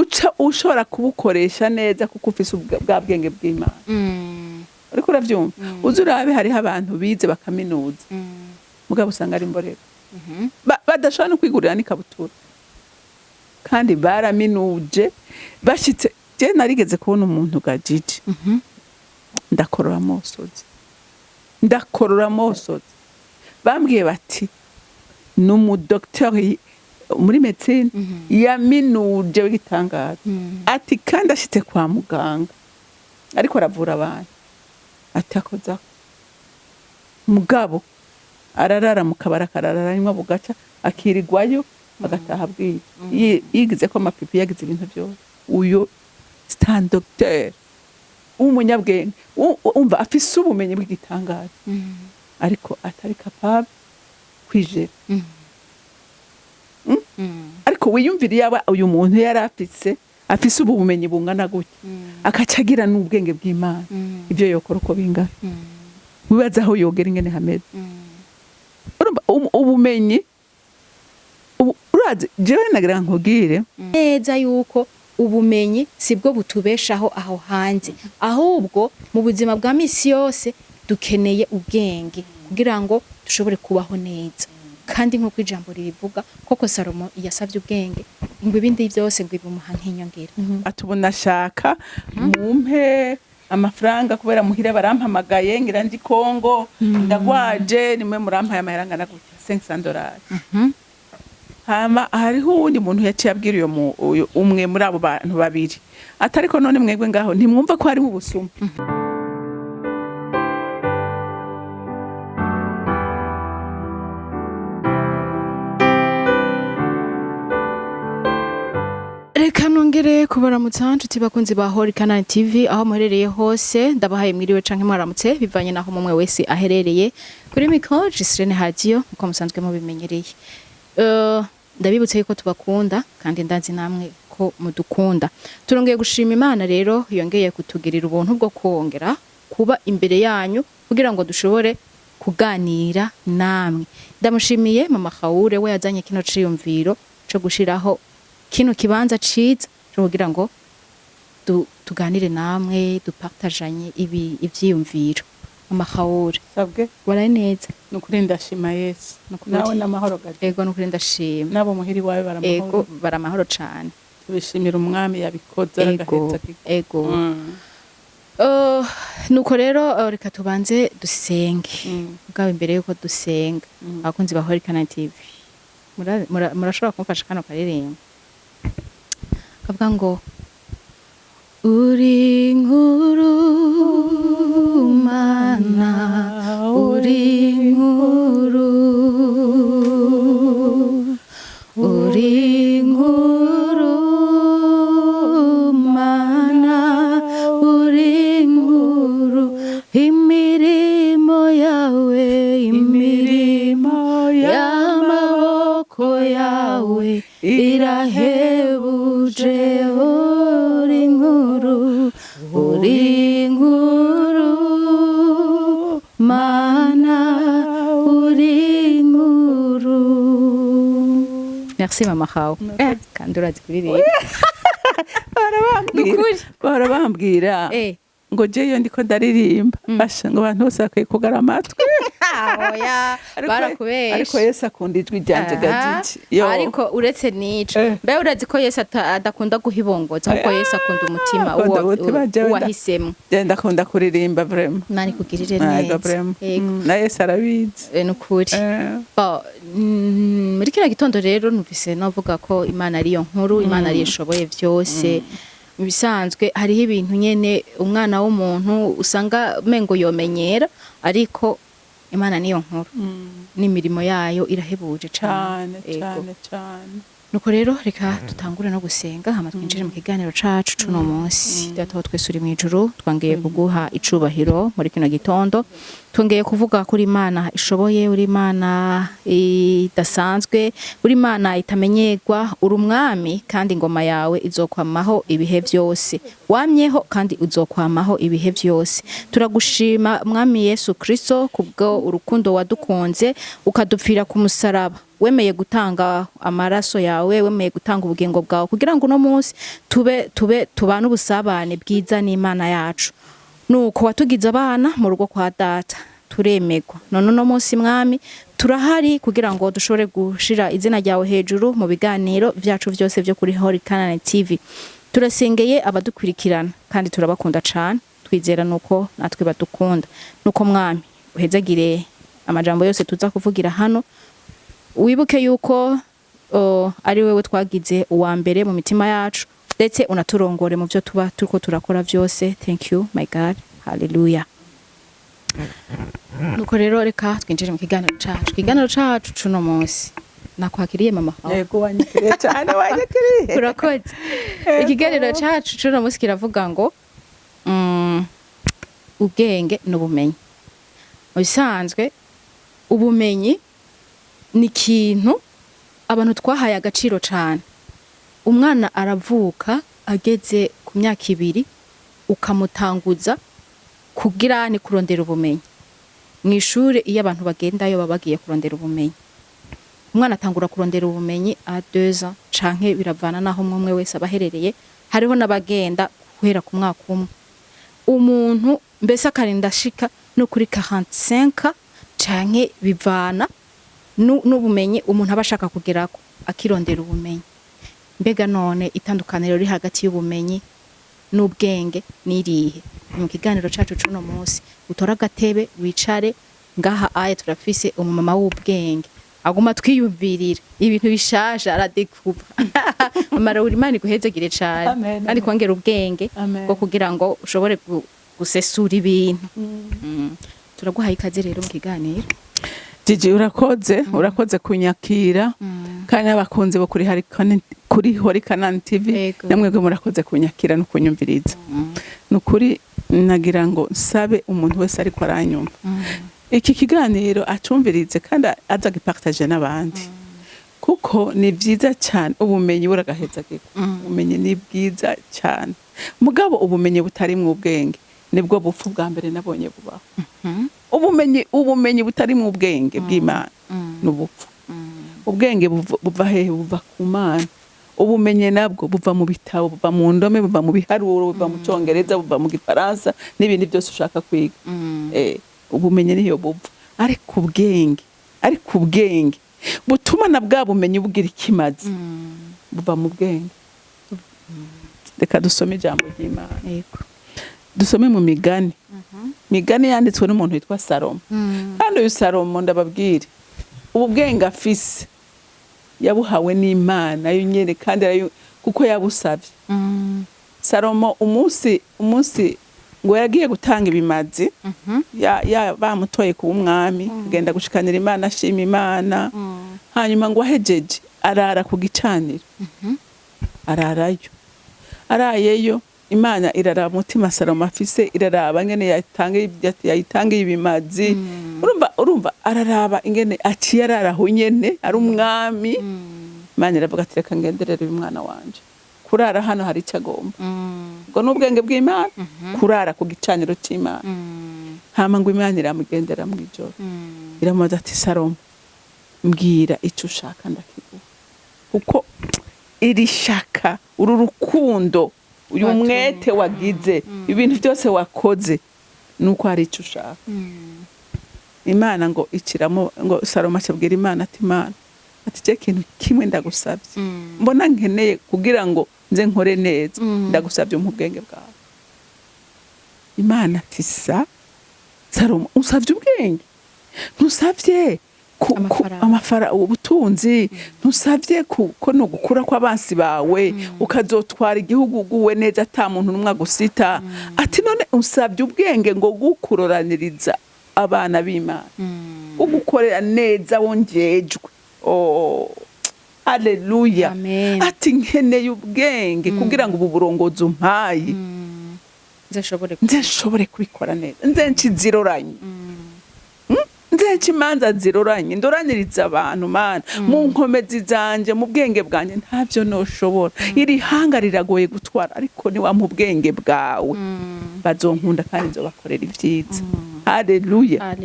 uca ushobora kubukoresha neza kuko ufise bwa bwenge bw'Imana. Ariko uravyumva uzi urabe hariho abantu bize bakaminuza mugabo usanga ari imborero badashobora no kwigurira n'ikabutura kandi baraminuje bashitse. Je narigeze kubona umuntu gajiji ndakorora mosozi bambwiye bati n'umudoktori muri medicine yaminuje w'igitangaza ati kandi ashitse kwa muganga ariko aravura abantu ati akoza mugabo ararara mu kabara kararara rimwe bugaca akirigwayo agataha bwiye yigize ko amapipi yagize ibintu byose. Uyo stand docteur umunyabwenge umva afise ubumenyi bw'igitangaza ariko atari capable kwijera. Ariko wiyumvira yaba uyu muntu yari afise ubumenyi bungana gutya akacagira n'ubwenge bw'Imana ibyo yokora uko bingana wibaza aho yogera ingene hameze. Ubumenyi urazi jewe nagira nkubwire neza yuko ubumenyi sibwo butubeshaho aho hanze, ahubwo mu buzima bwa misi yose dukeneye ubwenge kugira ngo dushobore kubaho neza. Kandi nkuko ijambo ribivuga koko Salomo yasavye ubwenge ngo ibindi byose ngo bimuha nk'inyongera. Atubona shaka mumpe amafaranga kubera muhire barampamagaye ngira ndi Kongo ndagwaje nimwe murampaye amaheranga na gutya $500. Hama hariho uwundi muntu yaciye abwira uyo umwe muri abo bantu babiri atariko none mwegwe ngaho ntimwumva ko hari ubusuma. Reka nongere kubaramutsa nshuti bakunzi ba Horikana TV aho muherereye hose ndabahaye mwiriwe canke mwaramutse bivanye naho mumwe wese aherereye kuri micro Gyslaine radio uko musanzwe mubimenyereye. Ndabibutse yuko tubakunda kandi ndazi namwe ko mudukunda. Turongeye gushima Imana rero yongeye kutugirira ubuntu bwo kongera kuba imbere yanyu kugira ngo dushobore kuganira namwe. Ndamushimiye mama Khaure we yazanye kino ciyumviro cyo gushiraho kino kibanza ciza cyo kugira ngo tuganire namwe dupartajanye ivyiyumviro. Mama Khaure sabwe waraye neza nukuri ndashima Yesu nawe n'amahoro gade. Ego nukuri ndashima nabo muhiri wawe baramahoro. Ego baramahoro cyane tubishimira umwami yabikoze agaheza. Ego nuko rero reka tubanze dusenge ubwawe imbere yuko dusenga. Abakunzi ba Horikana TV murashobora kumfasha kano karirimbo kavuga ngo uri nkuru Mana uri nkuru Mana uri nkuru imirimo y'amaboko yawe irahebuje. Uri nkuru Mana uri nkuru. Merci mama Khaure kandi urazi kuririmba. barabambwira ngo jeyo ndiko ndaririmba basha ngo abantu bose bakwiye kugara amatwi. Oya barakubesha ariko Yesu akunda ijwi ryanje gajiji. Ariko uretse nico mbe urazi ko Yesu adakunda guhibongoza kuko Yesu akunda umutima uwahisemo. Ndakunda kuririmba vraiment. Nani kugirire neza na Yesu arabizi. Nukuri muri kino gitondo rero numvise navuga ko Imana ariyo nkuru, Imana ariyo ishoboye byose. Bisanzwe hariho ibintu nyene umwana w'umuntu usanga mengo yomenyera ariko Imana niyo nkuru n'imirimo yayo irahebuje cyane. Nuko rero reka tutangure no gusenga hama twinjire mu kiganiro cacu cuno munsi. Data twese uri mwijuru twangeye kuguha icubahiro muri kino gitondo. Twongeye kuvuga kuri Imana ishoboye, uri Imana idasanzwe, uri Imana itamenyerwa, uri umwami kandi ingoma yawe izokwamaho ibihe byose. Wamyeho kandi uzokwamaho ibihe byose. Turagushima mwami Yesu Kristo kubwo urukundo wadukunze ukadupfira ku musaraba. wemeye gutanga amaraso yawe, wemeye gutanga ubugingo bwawe kugira ngo uno munsi tubane ubusabane bwiza n'Imana yacu. Nuko watugize abana mu rugo kwa data, turemegwa. None uno munsi mwami turahari kugira ngo dushobore gushira izina ryawe hejuru mu biganiro vyacu vyose vyo kuri Holy Canaan TV. Turasengeye abadukurikirana kandi turabakunda cyane, twizera nuko natwe badukunda. Nuko mwami uhezagire amajambo yose tuza kuvugira hano, wibuke yuko ari wewe twagize uwa mbere mu mitima yacu, ndetse unaturongore mu byo tuba turiko turakora vyose. Thank you my God, hallelujah. Nuko rero reka twinjire mu kiganiro cacu cuno munsi. Nakwakiriye mama. Yego wanyakiriye cyane, wanyakiriye. Urakoze. Ikiganiro cacu cuno munsi kiravuga ngo ubwenge n'ubumenyi. Bisanzwe ubumenyi ni ikintu abantu twahaye agaciro cyane. Umwana aravuka ageze ku myaka 2 ukamutanguza kugira ni kurondera ubumenyi. Mu ishure iyo abantu bagendayo babagiye kurondera ubumenyi, umwana atangura kurondera ubumenyi a 2 ans canke biravana naho umwe wese abaherereye. Hariho nabagenda guhera ku mwaka umwe, umuntu mbese akarinda shika no kuri 45 canke bivana n'ubumenyi umuntu abashaka kugerako akirondera ubumenyi. Mbega none itandukaniro riri hagati y'ubumenyi n'ubwenge nirihe? Mu kiganiro cacu cuno munsi utora gatebe wicare ngaha aye turafise umumama w'ubwenge aguma twiyumvirira ibintu bishasha aradekuba. Amara uri Imana iguhezagire cyane kandi kwongera ubwenge bwo kugira ngo ushobore gusesura ibintu. Turaguhaye ikaze rero mu kiganiro. Gigi urakoze kunyakira kandi abakunze bo kuri Holy Canaan TV namwebwe murakoze kunyakira no kunyumviriza. Nukuri nagira ngo nsabe umuntu wese ariko aranyumva iki kiganiro acumvirize kandi aza gipartage n'abandi, kuko ni byiza cyane. Ubumenyi buragahezagirwa, ubumenyi ni bwiza cyane. Mugabo ubumenyi butari mu ubwenge nibwo bupfu bwa mbere nabonye bubaho. Ubumenyi butari mu ubwenge bw'Imana n'ubupfu. Ubwenge buva hehe? Buva ku Mana. Ubumenyi nabwo buva mu bitabo, buva mu ndome, buva mu biharuro, buva mu Cyongereza, buva mu Gifaransa n'ibindi byose ushaka kwiga. Ubumenyi niyo buva. Ariko ubwenge butuma na bwa bumenyi bugira ikimazi buva mu bwenge. Reka dusome ijambo ry'Imana. Dusome mu Migani. Migani yanditswe n'umuntu witwa Salomo. Kandi uyu Salomo ndababwire ubu bwenge afise yabuhawe n'Imana nyene kandi kuko yabusavye. Salomo umunsi ngo yagiye gutanga ibimazi, bamutoye ku umwami agenda gushikanira Imana, ashima Imana. Hanyuma ngo ahejeje arara ku gicaniro, arayeyo. Imana iraraba mutima Salomo afise, iraraba ngene yayitanga ibimazi. Urumva araraba ingene aciye araraho nyene ari umwami. Imana iravuga ati reka ngenderere uyu mwana wanje, kurara hano hari icyo agomba. Ngo n'ubwenge bw'Imana kurara ku gicaniro c'Imana. Hama ngo Imana iramugendera mu ijoro, iramubaza ati Salomo mbwira icyo ushaka ndakiguha. Kuko iri shaka, uru rukundo, uyu mwete wagize, ibintu byose wakoze nuko hari icyo ushaka. Imana ngo ikiramo, ngo Salomo acabwira Imana ati Imana ati je kintu kimwe ndagusabye, mbona nkeneye kugira ngo nze nkore neza, ndagusabye mu bwenge bwawe. Imana ati Salomo usabye ubwenge, ntusabye amafara ubutunzi, ntusabye ko no gukura kw'abansi bawe ukazotwara igihugu guwe neza ata muntu numwe agusita. Ati none usabye ubwenge ngo gukuroraniriza abana b'Imana, ugukorera neza wongejwe. Haleluya. Ati nkeneye ubwenge kugira ngo ubu burongozi umpaye nzeshobore kubikora neza, nzenziroranye, imanza ziroranye, ndoraniriza abantu Mana mu nkomezi zanje, mu bwenge bwanje ntavyo noshobora. Iri hanga riragoye gutwara, ariko ni wa mu bwenge bwawe bazonkunda kandi nzobakorera ivyiza. haleluya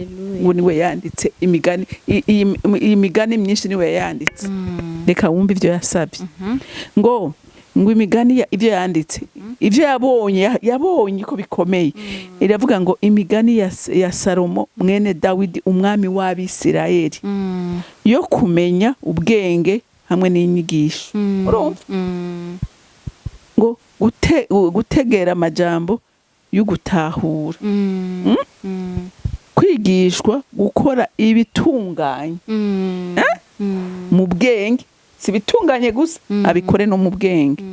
ngo niwe yanditse imigani iyi migani myinshi niwe yanditse reka wumve ivyo yasabye ngo imigani ivyo yanditse ivyo yabonye ko bikomeye iravuga ngo imigani ya Salomo mwene Dawidi umwami w'Abisirayeli yo kumenya ubwenge hamwe n'inyigisho urumva ngo gutegera amajambo y'ugutahura kwigishwa gukora ibitunganye mu bwenge si bitunganye gusa abikore no mu bwenge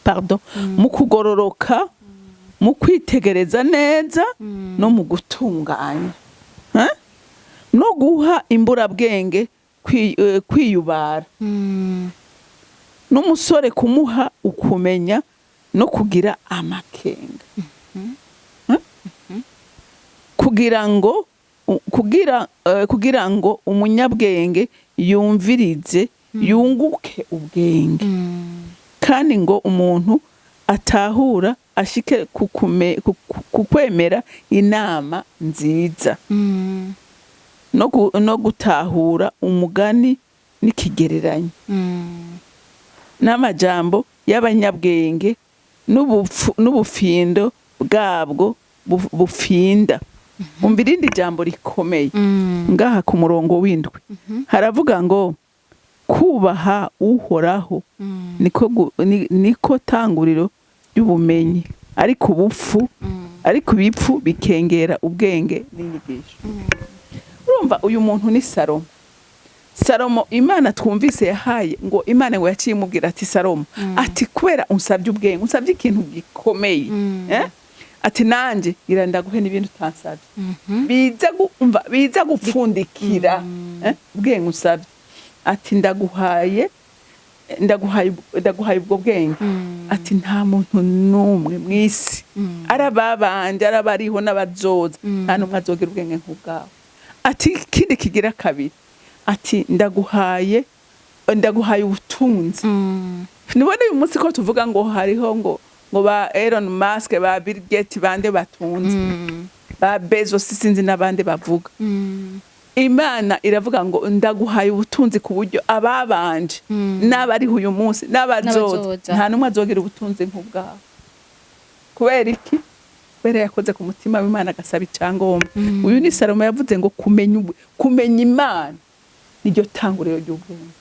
pardon mu kugororoka mu kwitegereza neza no mu gutunganya no guha imburabwenge kwiyubara n'umusore kumuha ukumenya no kugira amakenga kugira ngo umunyabwenge yumvirize yunguke ubwenge kandi ngo umuntu atahura ashike kukwemera inama nziza no gutahura umugani n'ikigereranyo n'amajambo y'abanyabwenge n'ubufindo bwabwo bufinda umva irindi jambo rikomeye ngaha ku murongo w'indwi haravuga ngo kubaha uhoraho niko tanguriro ry'ubumenyi ariko ibipfu bikengera ubwenge n'inyigisho urumva uyu muntu ni Salomo Imana twumvise yahaye ngo Imana ngo yaciye imubwira ati Salomo ati kubera unsabye ubwenge unsabye ikintu gikomeye ati nanje irandaguhe n'ibintu utansabye biza gupfundikira ubwenge unsabye ati ndaguhaye ubwo bwenge ati nta muntu n'umwe mw'isi arababanje arabariho n'abazoza nta n'umwe azogira ubwenge nk'ubwawe ati kindi kigira kabiri ati ndaguhaye ubutunzi nibone uyu munsi ko tuvuga ngo hariho ngo ba Elon Musk ba Bill Gates bande batunze ba Bezos sinzi n'abandi bavuga Imana iravuga ngo ndaguhaye ubutunzi ku buryo ababanje n'abariho uyu munsi n'abazoza nta n'umwe azogira ubutunzi nk'ubwawe kubera iki kubera yakoze ku mutima w'Imana agasaba icyangombwa uyu ni Salomo yavuze ngo kumenya Imana niryo tanguriro ry'ubwenge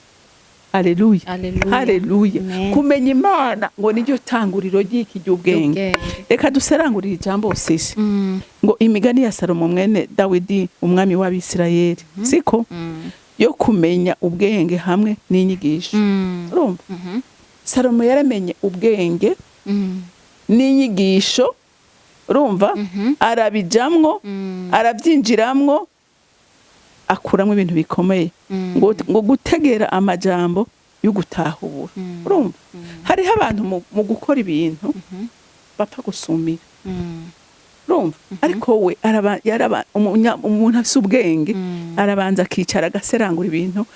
haleluya kumenya Imana ngo niryo tanguriro ry'iki ry'ubwenge reka duserangurira ijambo sisi ngo imigani ya Salomo mwene Dawidi umwami w'Abisirayeli siko yo kumenya ubwenge hamwe n'inyigisho urumva Salomo yaramenye ubwenge n'inyigisho urumva arabijamwo arabyinjiramwo akuramo ibintu bikomeye ngo gutegera amajambo y'ugutahura urumva hariho abantu mu gukora ibintu bapfa gusumira urumva ariko we umuntu afite ubwenge arabanza akicara agaserangura ibintu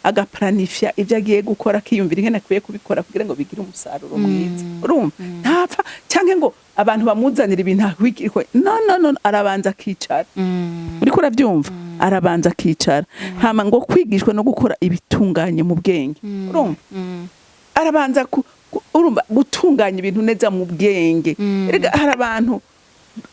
agaplanifya ibyo agiye gukora akiyumvira ingene akwiye kubikora kugira ngo bigire umusaruro mwiza urumva ntapfa canke ngo abantu bamuzanira ibintu no arabanza akicara uriko uravyumva arabanza akicara hama ngo kwigishwa no gukora ibitunganye mu bwenge urumva arabanza urumva gutunganya ibintu neza mu bwenge hari abantu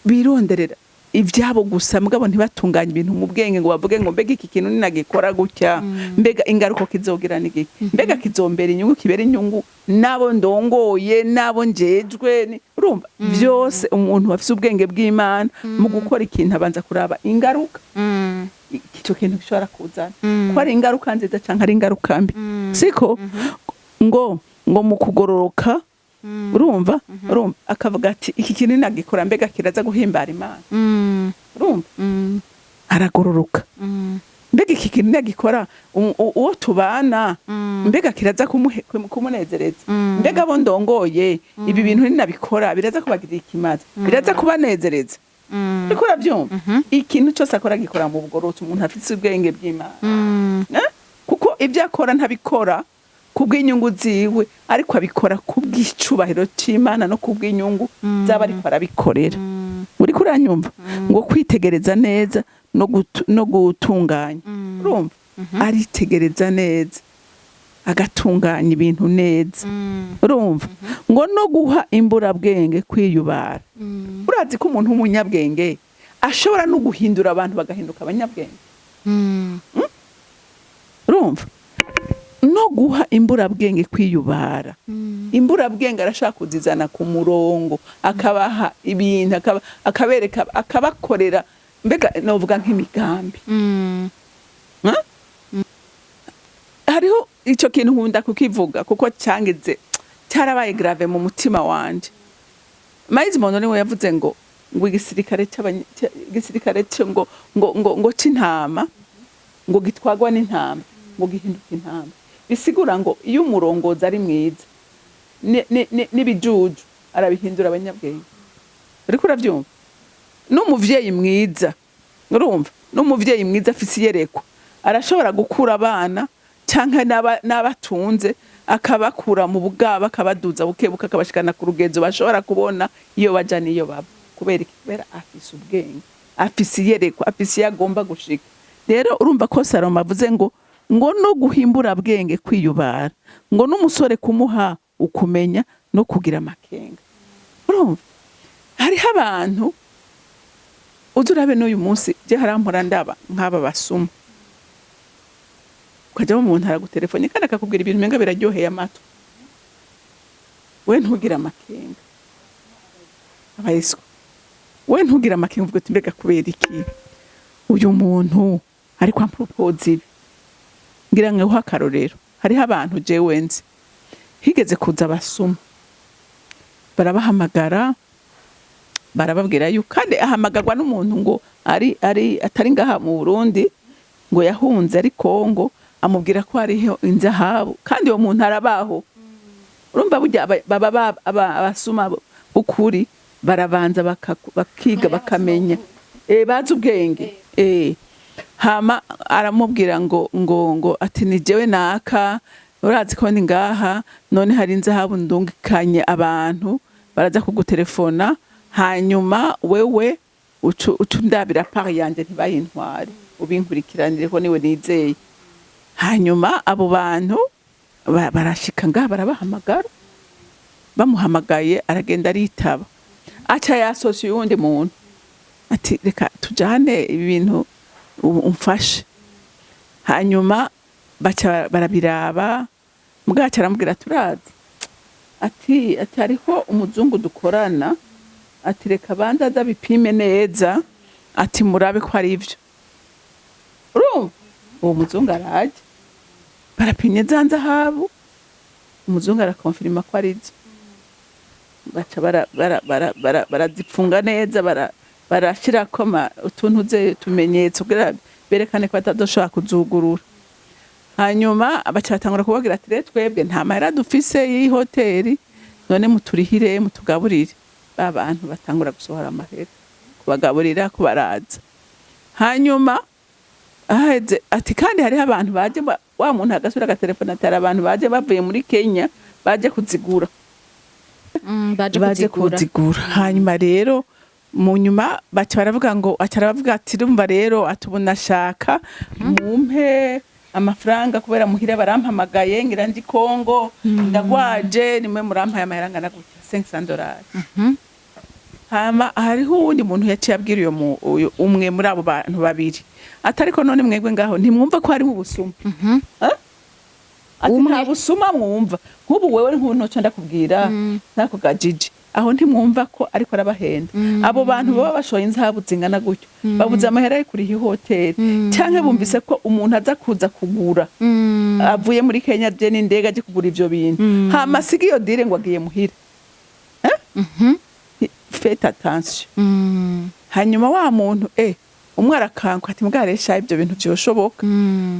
bironderera ivyabo gusa mugabo ntibatunganya ibintu mu bwenge ngo bavuge ngo mbega iki kintu ninagikora gutya mbega ingaruko kizogira n'igiki mbega kizombera inyungu kibera inyungu nabo ndongoye nabo njejwe urumva byose umuntu afite ubwenge bw'Imana mu gukora ikintu abanza kuraba ingaruka icyo kintu gishobora kuzana ko ari ingaruka nziza cyangwa ari ingaruka mbi siko ngo mu kugororoka urumva akavuga ati iki kintu nagikora mbega kiraza guhimbara Imana urumva aragororoka mbega iki kintu nagikora uwo tubana mbega kiraza kumunezereza mbega bo ndongoye ibi bintu ninabikora biraza kubagirira ikimazi biraza kubanezereza ariko urabyumva ikintu cyose akora gikora mu bugororotse umuntu afite ubwenge bw'Imana kuko ibyo akora ntabikora kubw'inyungu ziwe ariko abikora kubw'icubahiro c'Imana no kubw'inyungu zaba ariko arabikorera. Uri kuranyumva ngo kwitegereza neza no gutunganya. Urumva aritegereza neza agatunganya ibintu neza. Urumva ngo no guha imburabwenge kwiyubara. Urazi ko umuntu w'umunyabwenge ashobora no guhindura abantu bagahinduka abanyabwenge. Urumva no guha imburabwenge kwiyubara. Imburabwenge arashaka kuzizana ku murongo akabaha ibintu akabereka akabakorera mbega novuga nk'imigambi. Hariho ico kintu nkunda kukivuga kuko cyarabaye grave mu mutima wanje. Maizi Mondo niwe yavuze ngo igisirikare cyo ngo c'intama ngo gitwagwa n'intama ngo gihinduka intama. Bisigura ngo iyo umurongozi ari mwiza n'ibijuju arabihindura abanyabwenge. Ariko uravyumva n'umuvyeyi mwiza, urumva n'umuvyeyi mwiza afise iyerekwa arashobora gukura abana canke n'abatunze akabakura mu bugaba akabaduza bukebuka akabashikana ku rugenzo bashobora kubona iyo baja niyo baba kubera afise ubwenge, afise iyerekwa, afise yagomba gushika. Rero urumva ko Salomo avuze ngo no guhimbura bwenge kwiyubara, ngo n'umusore kumuha ukumenya no kugira amakenga. Urumva hariho abantu uzurabe n'uyu munsi je harampora ndaba nk'aba basuma ukaja mu muntu aragutelefone kandi akakubwira ibintu menga biraryoheye amatwi, we ntugira amakenga. Abayiswa we ntugira amakenga uvuga uti mbega kubera iki uyu muntu ariko ampropose ibi. Ngira ngo akarorero hariho abantu jewe nzi higeze kuza abasuma barabahamagara barababwira yuko kandi ahamagarwa n'umuntu ngo atari ngaha mu Burundi ngo yahunze ari Kongo, amubwira ko hariho inzahabu kandi uwo muntu arabaho. Urumva burya baba abasuma ukuri barabanza bakiga bakamenya bazi ubwenge. Hama aramubwira ngo ati ni jewe naka urazi ko ndi ngaha none hari inzahabu ndungikanye abantu baraza kugutelefona hanyuma wewe ucundabira pari yanje ntibayintware ubinkurikiranire ko niwe nizeye. Hanyuma abo bantu barashika ngaha barabahamagara, bamuhamagaye aragenda aritaba aca yasosiye uwundi muntu ati reka tujane ibintu umfashe. Hanyuma baca barabiraba mugaca aramubwira turazi ati hariho umuzungu dukorana ati reka banza aza bipime neza ati murabe ko ari ivyo. Urumva uwo muzungu araje barapimye za nzahabu umuzungu arakonfirma ko ari ivyo. Baca barazipfunga neza barashirako utuntu ze tumenyetso kugira berekane ko batadoshobora kuzugurura. Hanyuma baca batangura kubagira ati twebwe nta mahera dufise y'ihoteli none muturihire mutugaburire. Abantu batangura gusohora amahera kubagaburira kubaraza. Hanyuma aheze ati kandi hariho abantu baje wa muntu agasura agatelefona atari abantu baje bavuye muri Kenya baje kuzigura. Baje kuzigura. Hanyuma rero mu nyuma baca baravuga ngo baravuga ati rumva rero atubona shaka mumpe amafaranga kubera muhira barampamagaye ngira ndi Kongo ndagwaje nimwe murampaye amahera ngana gutya $500. Hama hariho uwundi muntu yaciye abwira uyo umwe muri abo bantu babiri atariko none mwebwe ngaho ntimwumva ko ari mu busuma. Ati nta busuma mwumva nk'ubu wewe nkuntoca ndakubwira nako gajiji aho ntimwumva ko ariko arabahenda. Abo bantu baba bashoye inzahabu zingana gutyo babuze amahera yo kuriha hoteli canke bumvise ko umuntu aza kuza kugura avuye muri Kenya je n'indege aje kugura ivyo bintu hama sigi iyo dire ngo agiye muhira. Faites attention. Hanyuma wa muntu umwe arakanka ati mugaresha ibyo bintu byoshoboka.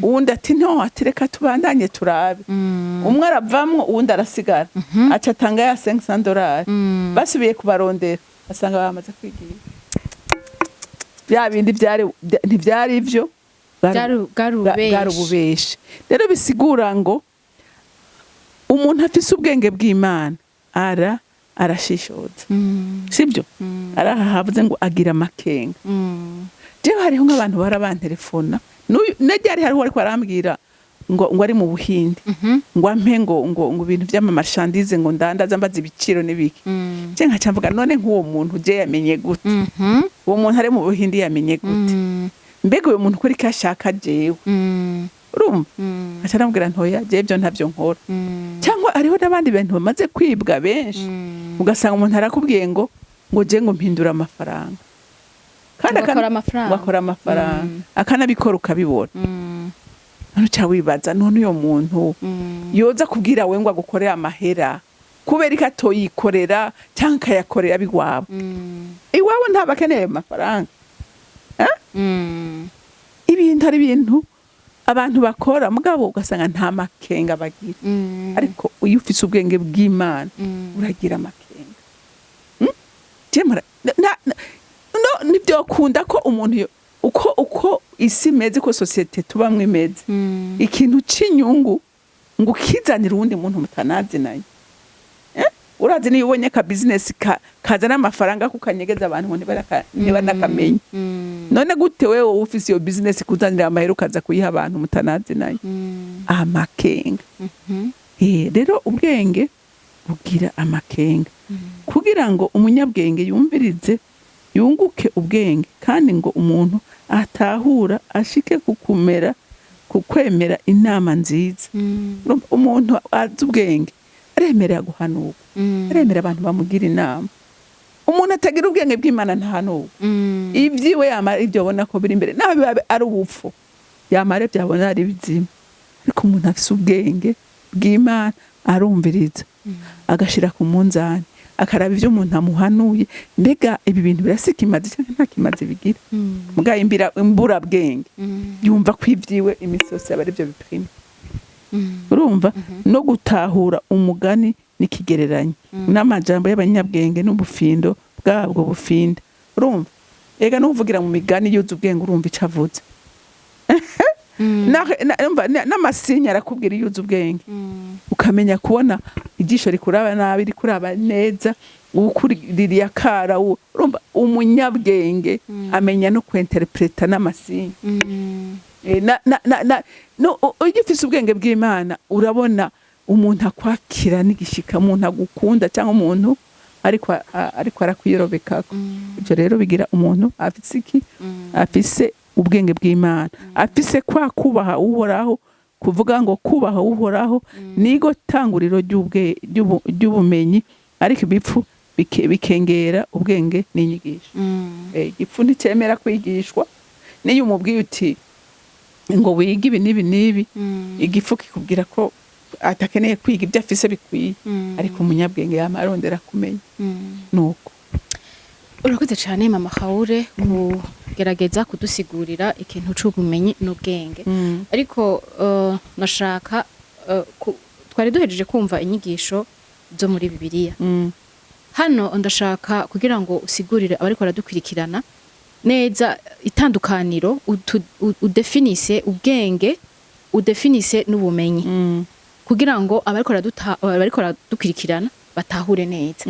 Uwundi ati nto atireka tubandanye turabe. Umwe aravamwo uwundi arasigara aca atanga ya $500. Basubiye kubarondera basanga bamaze kwigira bya bindi ntivyari ivyo garubeshe. Rero bisigura ngo umuntu afise ubwenge bw'Imana arashishoza sibyo arahavuze ngo agira amakenga jewe hariho nk'abantu barabantelefona najyari hariho ariko arambwira ngo ari mu Buhindi ngo ampe ngo ibintu by'amamarchandise ngo ndandaza mbaza ibiciro n'ibiki je nkacamvuga none nk'uwo muntu je yamenye gute uwo muntu ari mu Buhindi yamenye gute mbega uwo muntu kuri kashaka jewe urumva acarambwira ntoya je byo ntavyo nkora cyangwa ariho n'abandi bantu bamaze kwibwa benshi ugasanga umuntu arakubwiye ngo je ngo mpindura amafaranga kandi akora amafaranga akanabikora ukabibona none cha wibaza none uyo muntu yoza kubwira we ngo agukorera amahera kubera ikatoyikorera cyangwa kayakorera bigwabo iwabo ntabakeneye amafaranga ibintu ari ibintu abantu bakora mugabo ugasanga nta makenga bagira ariko uyu ufise ubwenge bw'Imana uragira amakenga nibyo kunda ko umuntu uko isi imeze ko societe tubamwe imeze ikintu c'inyungu ngo kizanira uwundi muntu mutanazi nayo urazi niyo ubonye ka business kazana amafaranga kukanyegeza abantu ngo ntibanakamenya none gute wewe ufise iyo business kuzanira amahera ukaza kuyiha abantu mutanazi nayo amakenga rero ubwenge bugira amakenga kugira ngo umunyabwenge yumvirize yunguke ubwenge kandi ngo umuntu atahura ashike kukwemera inama nziza umuntu azi ubwenge aremerera guhanurwa aremera abantu bamugira inama umuntu atagira ubwenge bw'Imana ntahanurwa ibyiwe yamara ibyo abona ko biri imbere naho biba ari ubupfu yamara byabona ari bizima ariko umuntu afise ubwenge bw'Imana arumviriza agashira ku munzani akaraba ivyo umuntu amuhanuye mbega ibi bintu birasikimaze cyangwa nta kimaze bigira mugaye imbura bwenge yumva kwivyiwe imisose abari byo biprime urumva no gutahura umugani n'ikigereranyo n'amajambo y'abanyabwenge n'ubufindo bwabwo bufinda urumva ega nuvugira mu migani yuzu ubwenge urumva icavuze n'amasinya arakubwira yuzu ubwenge ukamenya kubona ijisho rikuraba nabi rikuraba neza ukuririye akara urumva umunyabwenge amenya no kwinterpreta n'amasinya no ugifise ubwenge bw'Imana urabona umuntu akwakira n'igishika umuntu agukunda cyangwa umuntu ariko arakuyirobekako ibyo rero bigira umuntu afise iki afise ubwenge bw'Imana afise kubaha uhoraho kuvuga ngo kubaha uhoraho nigo tanguriro ry'ubumenyi ariko ibipfu bikengera ubwenge n'inyigisho igipfu nticemera kwigishwa niyo umubwiye uti ngo wiga ibi n'ibi igifu kikubwira ko atakeneye kwiga ibyo afise bikwiye ariko umunyabwenge yamarondera kumenya nuko urakoze cyane mama Haure kugerageza kudusigurira ikintu c'ubumenyi n'ubwenge ariko nashaka twari duhejeje kumva inyigisho zo muri Bibiliya hano ndashaka kugira ngo usigurire abari ko radukurikirana neza itandukaniro udefinise ubwenge udefinise n'ubumenyi kugira ngo abariko radukurikirana batahure neza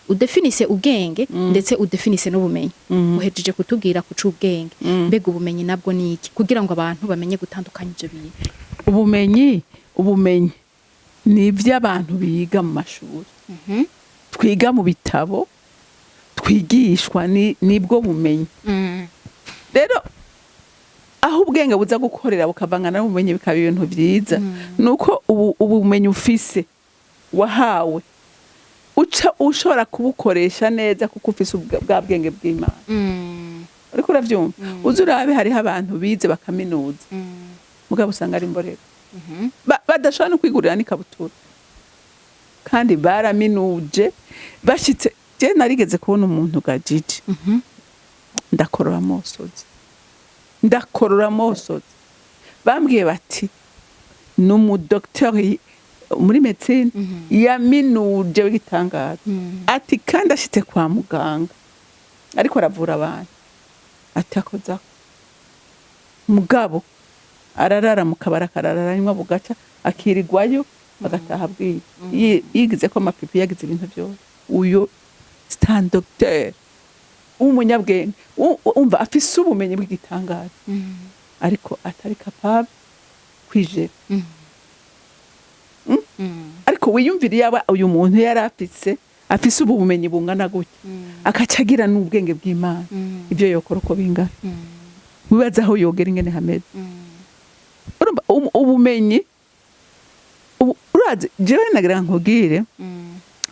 udefinise ubwenge ndetse udefinise n'ubumenyi uhejeje kutubwira ku c'ubwenge mbega ubumenyi nabwo niki kugira ngo abantu bamenye gutandukanya ivyo bintu ubumenyi ni ivy'abantu biga mu mashuri twiga mu bitabo twigishwa nibwo bumenyi rero aho ubwenge buza gukorera bukavangana n'ubumenyi bikaba ibintu byiza nuko ubumenyi ufise wahawe ushobora kubukoresha neza kuko ufise bwa bwenge bw'Imana ariko uravyumva uzurabe hariho abantu bize bakaminuza mugabo usanga ari imborero badashobora no kwigurira n'ikabutura kandi baraminuje bashitse je narigeze kubona umuntu gajiji ndakorora amosozi bambwiye bati n'umudoktori muri medicine yaminuje w'igitangaza ati kandi ashitse kwa muganga ariko aravura abantu ati akoza mugabo ararara mu kabara karararanywa bugaca akirigwayo bagataha bwiye yigize ko amapipi yagize ibintu byose uyo stand docteur umunyabwenge umva afise ubumenyi bw'igitangaza ariko atari capable kwijera ariko wiyumvira yaba uyu muntu yari afise ubumenyi bungana gutya akacagira n'ubwenge bw'Imana ibyo yokora uko bingana wibaza aho yogera ingene hameze ubumenyi urazi jewe nagira nkubwire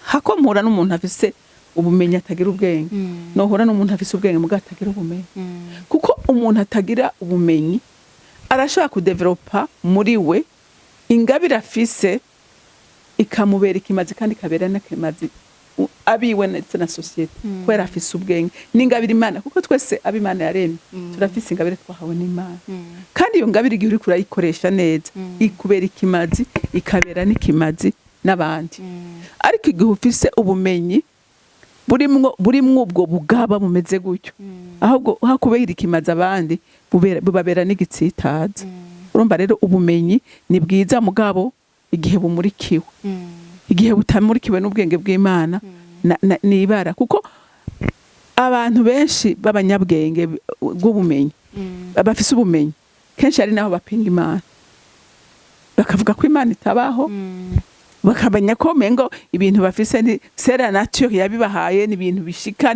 hako mpura n'umuntu afise ubumenyi atagira ubwenge nohora n'umuntu afise ubwenge muga atagira ubumenyi kuko umuntu atagira ubumenyi arashaka kudevelopa muri we ingabire afise ikamubera ikimazi kandi kabera n'akimazi abiwe ndetse na societe kwera afise ubwenge n'ingabire Imana kuko twese abimana yaremye turafise ingabire twahawe n'Imana kandi iyo ngabire igihe uri kurayikoresha neza ikubera ikimazi ikabera n'ikimazi n'abandi ariko igihe ufise ubumenyi burimwo ubwo bugaba bumeze gutyo ahubwo hakubera ikimazi abandi bubabera n'igitsitaza urumva rero ubumenyi ni bwiza mugabo igihe bumurikiwe igihe butamurikiwe n'ubwenge bw'Imana nibara kuko abantu benshi b'abanyabwenge bw'ubumenyi bafise ubumenyi kenshi ari naho bapinga Imana bakavuga ko Imana itabaho bakabanya ko mengo ibintu bafise ni sera nature yabibahaye ni ibintu bishika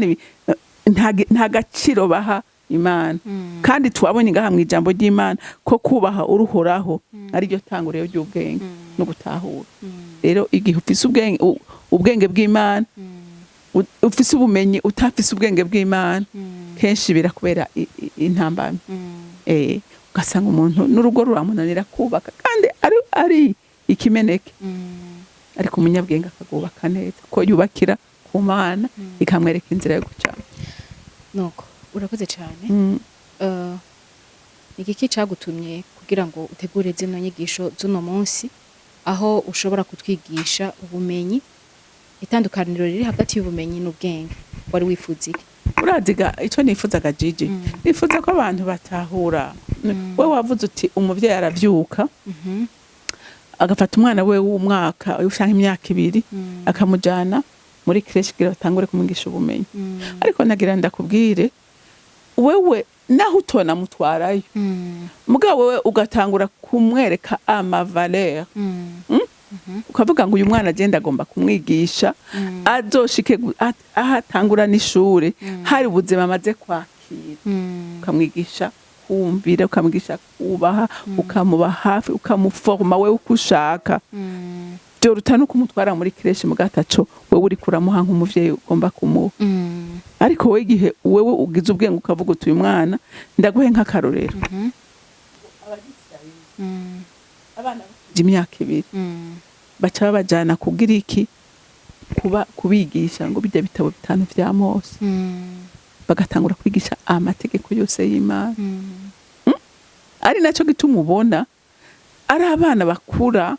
nta gaciro baha Imana kandi twabonye ngaha mu ijambo ry'Imana ko kubaha uruhoraho ari ryo tanguriro ry'ubwenge no gutahura rero igihe ufise ubwenge bw'Imana ufise ubumenyi utafise ubwenge bw'Imana kenshi birakubera intambamye ugasanga umuntu n'urugo ruramunanira kubaka kandi ari ikimeneke ariko umunyabwenge akagubaka neza ko yubakira ku Mana ikamwereka inzira yo gucamo nuko urakoze cyane igiki cagutumye kugira ngo utegure zino nyigisho z'uno munsi aho ushobora kutwigisha ubumenyi itandukaniro riri hagati y'ubumenyi n'ubwenge wari wifuza iki uraziga ico nifuzaga Gigi nifuza ko abantu batahura we wavuze uti umuvyeyi aravyuka agafata umwana we w'umwaka ushaka imyaka 2 akamujana muri creche kugira batangure kumwigisha ubumenyi ariko nagira ndakubwire wewe naho utona mutwarayo mugabo wewe ugatangura kumwereka ama valeur ukavuga ngo uyu mwana agenda agomba kumwigisha azoshike ahatangura n'ishure hari ubuzima amaze kwakira ukamwigisha kumvira ukamwigisha kubaha ukamuba hafi ukamuforma wewe ukushaka byo rutanu kumutwara muri creche mugataco wewe uri kuramuha nk'umuvyeyi ugomba kumuha ariko we gihe wewe ugize ubwenge ukavuga uti uyu mwana ndaguhe nk'akarorero abana imyaka 2 baca babajana kugira iki kubigisha ngo bijya bitabo 5 vya Mose bagatangura kwigisha amategeko yose y'Imana ari naco gituma ubona ari abana bakura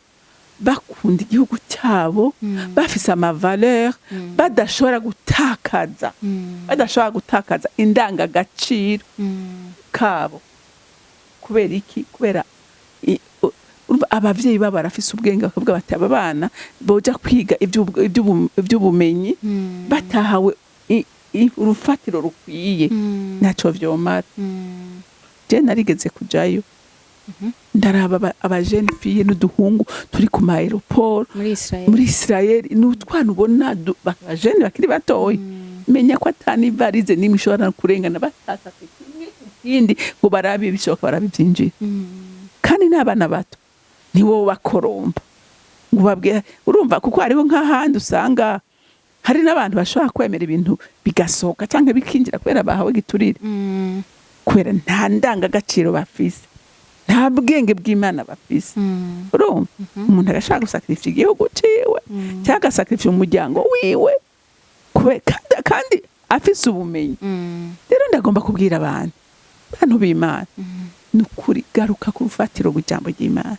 bakunda igihugu cyabo bafise ama valeur badashobora gutakaza indanga gaciro kabo kubera iki kubera abavyeyi baba barafise ubwenge bakavuga bati aba bana boja kwiga iby'ubumenyi batahawe urufatiro rukwiye naco vyomara je narigeze kujayo ndaraba abajene fille n'uduhungu turi ku aeroport muri Israel n'utwana ubona abajene bakiri batoyi menya ko atani varize nimishobora kurengana batata ikindi ngo barabi bishoka barabivyinjira kandi n'abana bato niwo bakoromba ngo babwe urumva kuko hariho nk'ahandi usanga hari n'abantu bashobora kwemera ibintu bigasoka canke bikinjira kwera bahawe giturire kwera nta ndanga gaciro bafise nta bwenge bw'Imana bafise urumva umuntu agashaka gusakrifya igihugu ciwe cyangwa sakrifya umuryango wiwe kandi afise ubumenyi rero ndagomba kubwira abantu b'Imana nukuri garuka ku rufatiro rw'ijambo ry'Imana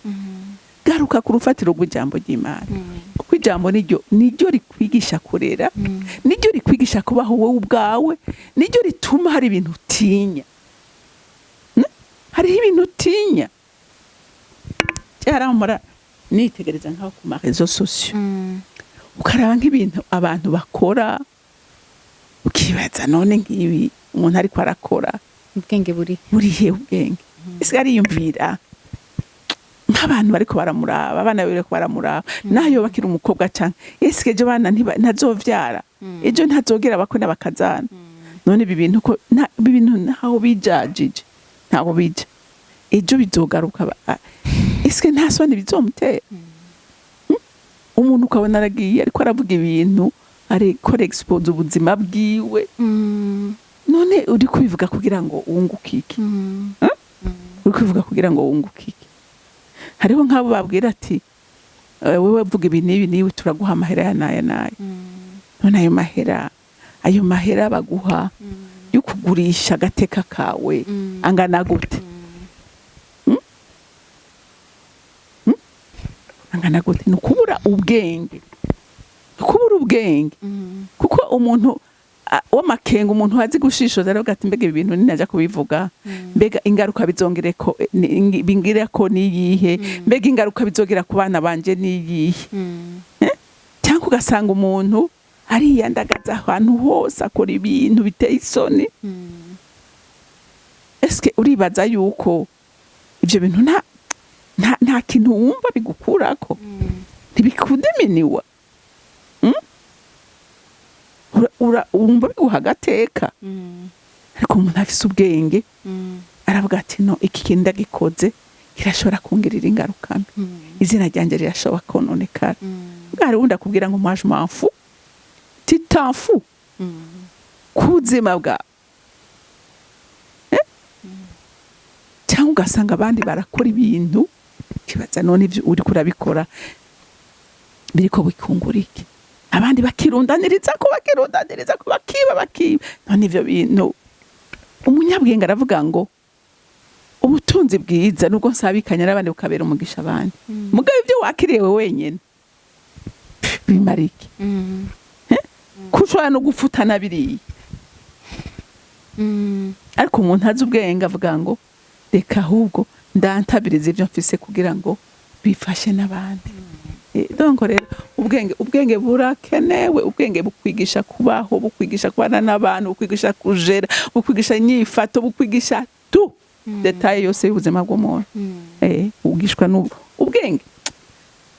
garuka ku rufatiro rw'ijambo ry'Imana kuko ijambo niryo rikwigisha kurera niryo rikwigisha kubaho wowe ubwawe niryo rituma hari ibintu utinya hariho ibintu utinya cyaramura nitegereza nkaho ku ma réseaux sociaux ukaraba nk'ibintu abantu bakora ukibaza none ngibi umuntu ariko arakora ubwenge burihe ubwenge ese ariyumvira nk'abantu bariko baramuraba abana bariko baramuraba nayo bakira umukobwa canke ese ejo bana ntazovyara ejo ntazogera bakona bakazana none ibi bintu ko ibi bintu naho bijajije ntaho bija ejo bizogaruka ese nta soni bizomutera umuntu ukabona aragiye ariko aravuga ibintu ariko expose ubuzima bwiwe none uri kubivuga kugira ngo wunguke iki uri kubivuga kugira ngo wunguke iki hariho nk'abo babwira ati wewe vuga ibi nibi turaguha amahera ya naya none ayo mahera baguha yo kugurisha agateka kawe angana gute angana gute ni ukubura ubwenge kuko umuntu w'amakenga umuntu wazi gushishoza rero gati mbega ibintu ninaja kubivuga mbega ingaruka bizongereko bingireko niyihe mbega ingaruka bizogera ku bana banje niyihe cyangwa ugasanga umuntu ariyandagaza ahantu hose akora ibintu biteye isoni eske uribaza yuko ivyo bintu nta kintu wumva bigukurako ntibikudiminiwa wumva biguha agateka ariko umuntu afise ubwenge aravuga ati no iki kintu ndagikoze kirashobora kungirira ingaruka izina ryanje rirashobora kononekara bwari wundi akubwira ngo mwaje manfu titanfu kuzima bwa cyangwa ugasanga abandi barakora ibintu kibaza none ibyo uri kurabikora biriko bikungurike abandi bakirundaniriza ko bakiba none ivyo bintu umunyabwenge aravuga ngo ubutunzi bwiza nubwo nsabikanya n'abandi bukabera umugisha abandi mugabe ibyo wakiriyewe wenyene bimarike kushobora no gufutana biriye ariko umuntu azi ubwenge avuga ngo reka ahubwo ndantabiriza ibyo mfise kugira ngo bifashe n'abandi donc rero ubwenge burakenewe ubwenge bukwigisha kubaho bukwigisha kubana n'abantu bukwigisha kujera bukwigisha inyifato bukwigisha tu detaye yose y'ubuzima bw'umuntu ugishwa ubwenge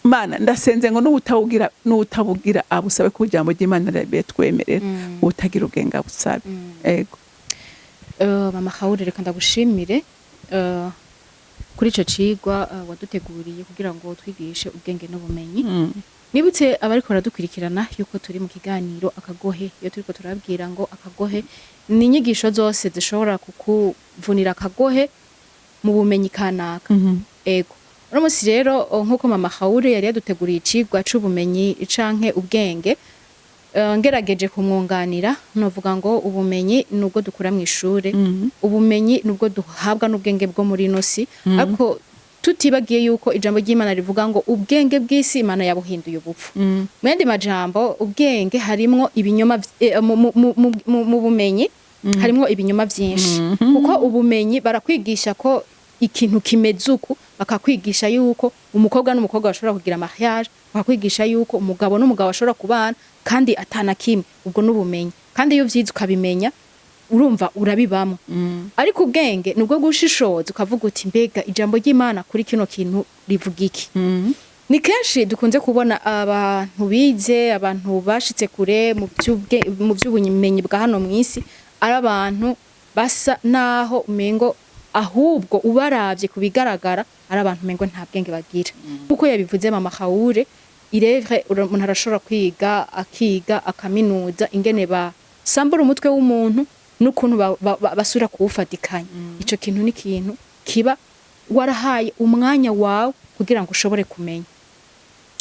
mana ndasenze ngo n'utabugira abusabe ku jambo ry'Imana betwemerera utagira ubwenge abusabe ego mama Haure reka ndagushimire kuri ico cigwa waduteguriye kugira ngo twigishe ubwenge n'ubumenyi nibutse abariko baradukurikirana yuko turi mu kiganiro Akagohe iyo turiko turabwira ngo Akagohe ni inyigisho zose zishobora kukuvunira akagohe mu bumenyi kanaka ego uno musi rero nkuko mama Haure yari yaduteguriye icigwa c'ubumenyi canke ubwenge ngerageje kumwunganira novuga ngo ubumenyi nubwo dukura mu ishure ubumenyi nubwo duhabwa n'ubwenge bwo muri nosi ariko tutibagiye yuko ijambo ry'Imana rivuga ngo ubwenge bw'isi Imana yabuhinduye ubupfu mu yandi majambo ubwenge harimwo ibinyoma mu bumenyi harimwo ibinyoma byinshi kuko ubumenyi barakwigisha ko ikintu kimeze uku bakakwigisha yuko umukobwa n'umukobwa bashobora kugira mariage bakakwigisha yuko umugabo n'umugabo bashobora kubana kandi atana kimwe ubwo n'ubumenyi kandi iyo vyize ukabimenya urumva urabibamo ariko ubwenge nubwo gushishoza ukavuga uti mbega ijambo ry'Imana kuri kino kintu rivuga iki ni kenshi dukunze kubona abantu bize abantu bashitse kure mu by'ubumenyi bwa hano mw'isi ari abantu basa naho umengo ahubwo ubaravye kubigaragara ari abantu umengo nta bwenge bagira kuko yabivuze mama Haure irevre umuntu arashobora kwiga akiga akaminuza ingene basambura umutwe w'umuntu n'ukuntu basura kuwufatikanya ico kintu ni kintu kiba warahaye umwanya wawe kugira ngo ushobore kumenya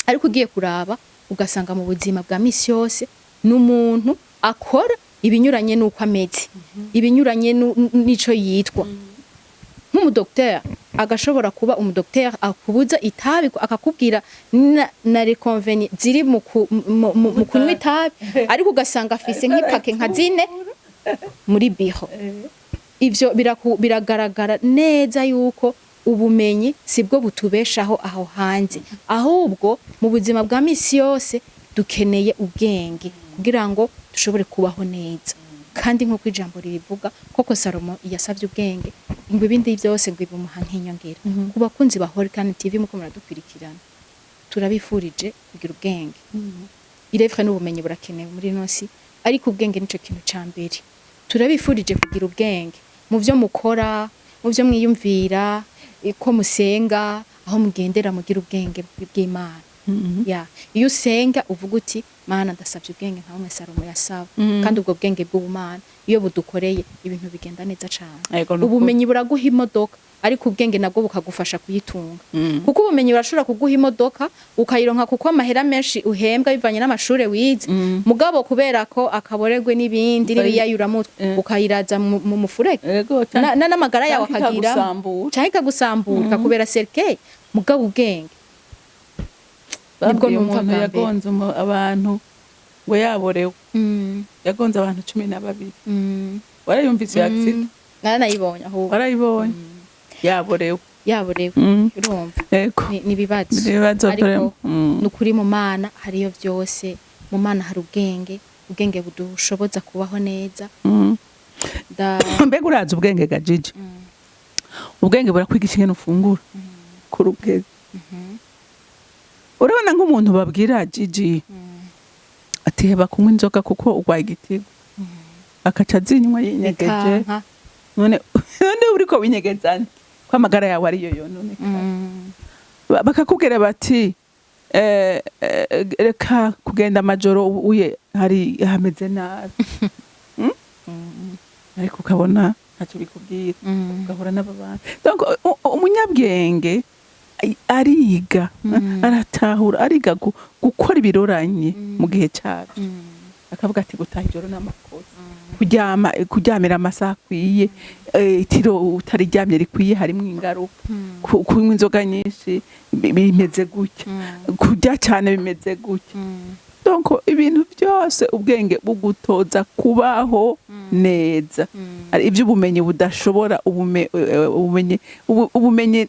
ariko ugiye kuraba ugasanga mu buzima bwa misi yose n'umuntu akora ibinyuranye n'uko ameze ibinyuranye n'ico yitwa nk'umudokteur agashobora kuba umudokteur akubuza itabi akakubwira na reconveni ziri mu kunywa itabi ariko ugasanga afise nk'ipake nka zine muri biho ivyo biragaragara neza yuko ubumenyi sibwo butubeshaho aho hanze ahubwo mu buzima bwa misi yose dukeneye ubwenge kugira ngo dushobore kubaho neza kandi nk'uko ijambo ribivuga koko Salomo yasavye ubwenge ngo ibindi byose ngo bimuha nk'inyongera ku bakunzi ba Holy TV muko muradukurikirana turabifurije kugira ubwenge irefwe n'ubumenyi burakenewe muri nosi ariko ubwenge nico kintu ca mbere turabifurije kugira ubwenge mu byo mukora mu byo mwiyumvira ko musenga aho mugendera mugira ubwenge bw'Imana ya iyo usenga uvuga uti Mana ndasabye ubwenge nka umwe Salomo yasaba kandi ubwo bwenge bw'Ubumana iyo budukoreye ibintu bigenda neza cyane ubumenyi buraguha imodoka ariko ubwenge nabwo bukagufasha kuyitunga kuko ubumenyi burashobora kuguha imodoka ukayironka kuko amahera menshi uhembwa bivanye n'amashure wize mugabo kubera ko akaboregwe n'ibindi n'ibiyayuramo ukayiraza mu mufurege n'amagara yawe akagira cyangwa ikagusambura kubera serikeye mugabo ubwenge nibwo numva yagonze abantu ngo yaborewe yagonze abantu 12 warayumvise accident naranayibonye ahubwo warayibonye yaborewe urumva nibibazo ariko nukuri mu Mana hariyo byose mu Mana hari ubwenge budushoboza kubaho neza mbega uraza ubwenge gajiji ubwenge burakwigisha ingene ufungura kuri ubwenge urabona nk'umuntu babwira Gigi ati heba kunywa inzoga kuko urwaye igitigo akaca azinywa yinyegeje none uriko winyegezana ko amagara yawe ariyo yonone bakakubwira bati reka kugenda amajoro uye hari hameze nabi ariko ukabona ntacyo bikubwira ugahura n'ababana donc umunyabwenge ariga aratahura ariga gukora ibiroranye mu gihe cyacu akavuga ati gutaha ijoro n'amakosa kuryamira amasaha akwiye itiro utariryamye rikwiye harimo ingaruka kunywa inzoga nyinshi bimeze gutya kurya cyane bimeze gutya donc ibintu byose ubwenge bugutoza kubaho neza iby'ubumenyi budashobora ubumenyi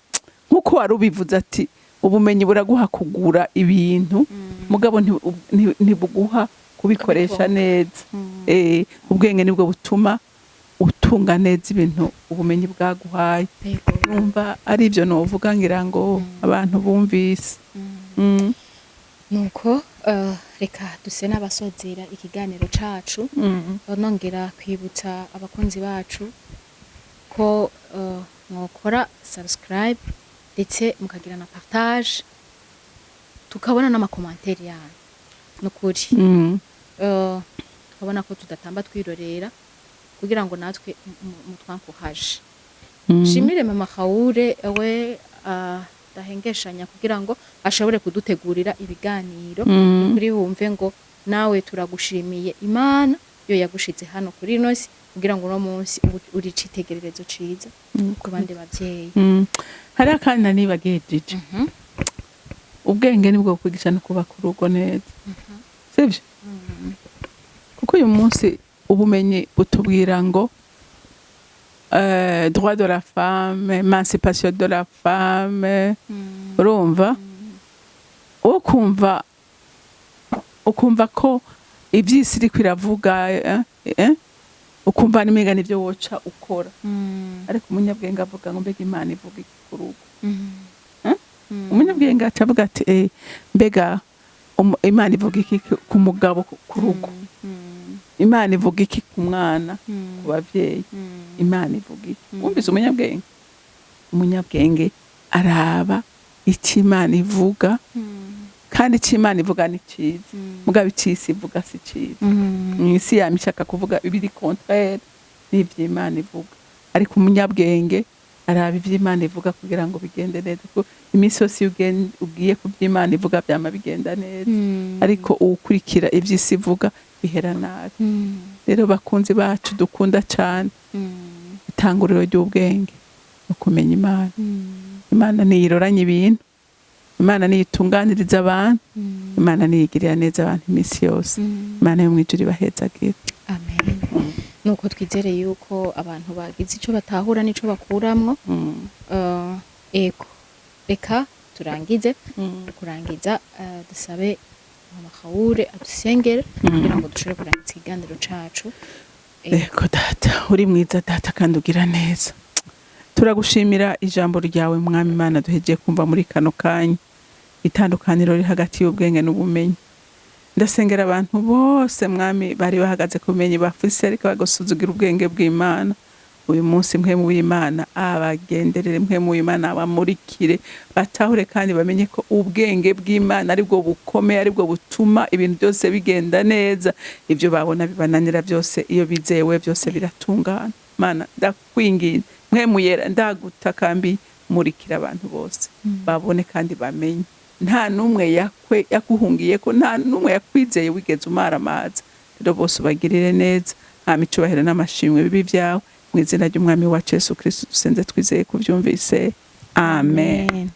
nkuko wari ubivuze ati ubumenyi buraguha kugura ibintu mugabo ntibuguha kubikoresha neza ubwenge nibwo butuma utunga neza ibintu ubumenyi bwaguhaye numva ari byo novuga ngira ngo abantu bumvise nuko reka duse n'abasozera ikiganiro cacu nongera kwibutsa abakunzi bacu ko mwokora subscribe ndetse mukagira na partage tukabona n'amakomantere yanyu nukuri tukabona ko tudatamba twirorera kugira ngo natwe mutwankuhaje shimire mama Haure we dahengeshanya kugira ngo ashobore kudutegurira ibiganiro kuri wumve ngo nawe turagushimiye Imana yo yagushize hano kuri nosi kugira ngo no munsi uri citegererezo ciza ku bandi bavyeyi hari akana nibagiye Gigi ubwenge nibwo kwigisha no kuba ku rugo neza sivyo kuko uyu munsi ubumenyi butubwira ngo droit de la femme émancipation de la femme urumva ukumva ko iby'isi iri kwiravuga ukumva n'imigani byo woca ukora ariko umunyabwenge avuga ngo mbega Imana ivuga iki ku rugo umunyabwenge acavuga ati mbega Imana ivuga iki ku mugabo ku rugo Imana ivuga iki ku mwana ku bavyeyi Imana ivuga iki wumvise umunyabwenge araba icyo Imana ivuga kandi icyo Imana ivuga ni cyiza mugabo icisi ivuga si cyiza mwisi yamishaka kuvuga ibiri contraire n'ivyo Imana ivuga ariko umunyabwenge araba ivyo Imana ivuga kugira ngo bigende neza ko iminsi yose ugiye ku by'Imana ivuga byama bigenda neza ariko ukurikira ivy'isi ivuga bihera nabi rero bakunzi bacu dukunda cyane itanguriro ry'ubwenge no kumenya Imana Imana niyiroranye ibintu Imana niyitunganiriza abantu Imana niyigirira neza abantu iminsi yose Imana yo mwijuru ibahezagira amen nuko twizere yuko abantu bagize ico batahura nico bakuramwo ego reka turangize kurangiza dusabe mama Kawure adusengere kugira ngo dushobore kurangiza ikiganiro cacu. Ego data uri mwiza data kandi ugira neza, turagushimira ijambo ryawe mwami Imana duhejeje kumva muri kano kanya, itandukaniro riri hagati y'ubwenge n'ubumenyi. Ndasengera abantu bose mwami bari bahagaze ku bumenyi bafise ariko bagosuzugira ubwenge bw'Imana. Uyu munsi mwe mu Imana abagenderere, mwe mu Imana abamurikire, batahure kandi bamenye ko ubwenge bw'Imana aribwo bukomeye, aribwo butuma ibintu byose bigenda neza. Ibyo babona bibananira byose iyo bizewe byose biratungana. Mana ndakwinginze mwe muyera ndagutakambi murikira abantu bose babone kandi bamenye nta numwe yakuhungiye ko, nta numwe yakwizeye wigeze umara amazi. Rero bose ubagirire neza, nta micubahiro n'amashimwe bibi byawe mu izina ry'umwami wacu Yesu Kristo dusenze twizeye kubyumvise, amen.